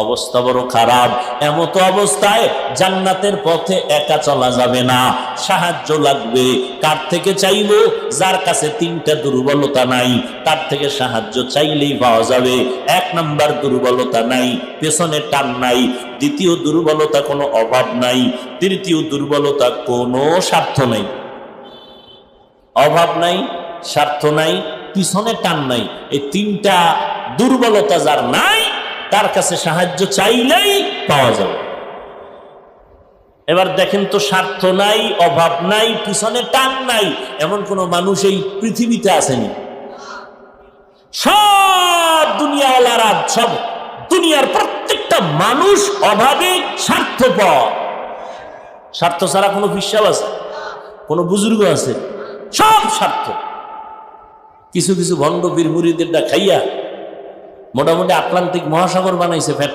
অবস্থা বড় খারাপ। এমতো অবস্থায় জান্নাতের পথে একা চলা যাবে না, সাহায্য লাগবে। কার থেকে চাইবো? যার কাছে তিনটা দুর্বলতা নাই, তার থেকে সাহায্য চাইলেই পাওয়া যাবে। এক নাম্বার দুর্বলতা নাই, পেছনে টান নাই। দ্বিতীয় দুর্বলতা কোনো অভাব নাই। তৃতীয় দুর্বলতা কোনো স্বার্থ নাই। অভাব নাই, স্বার্থ নাই, পিছনে টান নাই। এই তিনটা দুর্বলতা যার নাই, তার কাছে সাহায্য চাইলেই পাওয়া যাবে। এবার দেখেন তো, স্বার্থ নাই, অভাব নাই, পিছনে টান নাই, এমন কোন মানুষ এই পৃথিবীতে আসেনি। সব দুনিয়াওয়ালারা, সব দুনিয়ার প্রত্যেকটা মানুষ অভাবে স্বার্থপর। স্বার্থ ছাড়া কোনো বিশ্বাস আছে? কোনো বুজুর্গ আছে? সব স্বার্থ। কিছু কিছু ভণ্ড বীর মুরিদেরটা খাইয়া মোটামুটি আটলান্টিক মহাসাগর বানাইছে ফ্যাট।